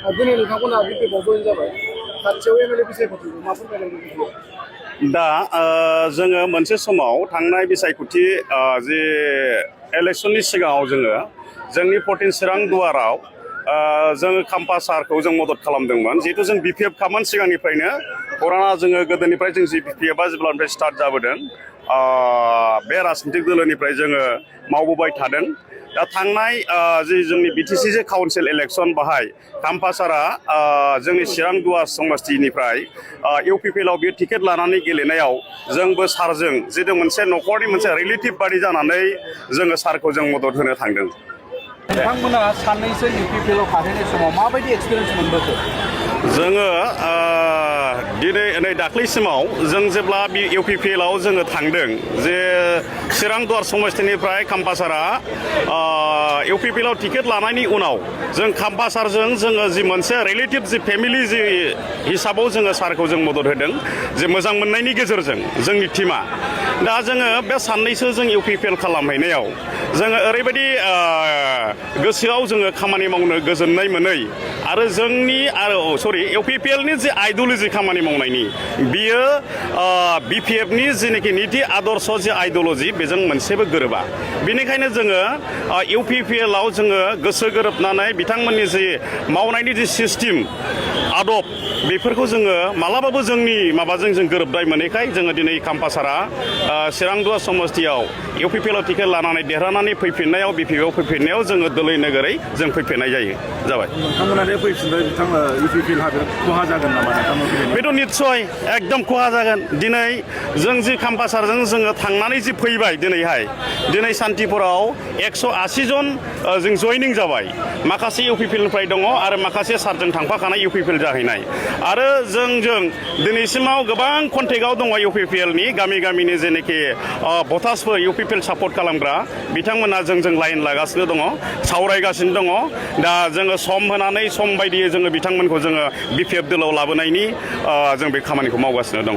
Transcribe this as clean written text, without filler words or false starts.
दिनै नोंथांमोना बिपिएफआव जयेन जाबाय खाथियाव एमएलए बिसायख'थिखौ मा फोरमायनो दा जोङो मोनसे समाव थांनाय बिसायख'थि जे इलेक्सननि सिगाङाव जोंनि 14 चिरां दुवाराव जोङो खाम्फा सारखौ जों मदद खालामदोंमोन जिहेतु जों बिपिएफ खामोन सिगांनिफ्रायनो फुराना जोङो गोदोनिफ्राय जों जि बिपिएफआ जेब्लानिफ्राय स्टार्ट जाबोदों बे राजनितिक दोलोनिफ्राय जोङो मावबोबाय थादों। दा थांनाय जि जोंनि बिटिसि जे काउन्सिल इलेक्सन बाहाय खाम्फा सारा जोंनि चिरां दुवार समस्तिनिफ्राय इउपिपिएलआव बे टिकेट लानानै गेलेनायाव जोंबो सारजों जितु मोनसे न'खरनि मोनसे रिलेटिभ बादि जानानै जोङो सारखौ जों मदद होनो थांदों। नोंथांमोना साननैसो इउपिपिएलआव थाहैनाय समाव माबायदि एक्सपिरियेन्स मोनबोखो? जोङो नै दाख्लैसिमाव जों जेब्ला बे इउपिपिएलआव जोङो थांदों जे चिरां दुवार समस्तिनिफ्राय खाम्फा सारा इउपिपिएलआव टिकेट लानायनि उनाव जों खाम्फा सारजों जोङो जि मोनसे रिलेटिभ जि फेमिलि जि हिसाबाव जोङो सारखौ जों मदद होदों जे मोजां मोननायनि गेजेरजों जोंनि टिमा। दा जोङो बे साननैसो जों इउपिपिएल खालामहैनायाव जोङो ओरैबायदि गोसोआव जोङो खामानि मावनो गोजोननाय मोनै आरो जोंनि इउपिपिएलनि जि आइडिय'लजि खामानि मावनायनि बियो बिपिएफनि जिनाखि निति आदर्श जि आइडिय'लजि बेजों मोनसेबो गोरोबा। बेनिखायनो जोङो इउपिपिएलआव जोङो गोसो गोरोबनानै बिथांमोननि जि मावनायनि जि सिस्टेम आदब बेफोरखौ जोङो मालाबाबो जोंनि माबाजों जों गोरोबनाय मोनैखाय जोङो दिनै खाम्फा सारा चिरां दुवार समस्तियाव इउपिपिएलआव टिकेट लानानै देरहानानै फैफिननायाव बिपिएफआव फैफिननायाव जोङो दोलै नोगोरै जों फैफिननाय जाबाय। नोंथांमोना फैफिनबाय बिथांमोना इउपिपिएल हादोर खहा जागोन नामा नोंथांमोन? बेथ' निस्सय एकदम खहा जागोन। दिनै जों जि खाम्फा सारजों जोङो थांनानै जि फैबाय दिनै सान्तिपुराव 180 जन जों जयनिं जाबाय। माखासे इउपिपिएलनिफ्राय दङ आरो माखासे सारजों थांफाखानाय इउपिपिएल जाहैनाय आरो जोंजों दिनैसिमाव गोबां कन्टेक्टआव दङ इउपिपिएलनि गामिनि जेनोखि भटार्सफोर इउपिपिएल सापर्ट खालामग्रा बिथांमोना जोंजों लाइन लागासिनो दङ सावरायगासिनो दङ। दा जोङो सम होनानै सम बायदियै जोङो बिथांमोनखौ जोङो बिपिएफ दोलोआव लाबोनायनि जों बे खामानिखौ मावगासिनो दङ।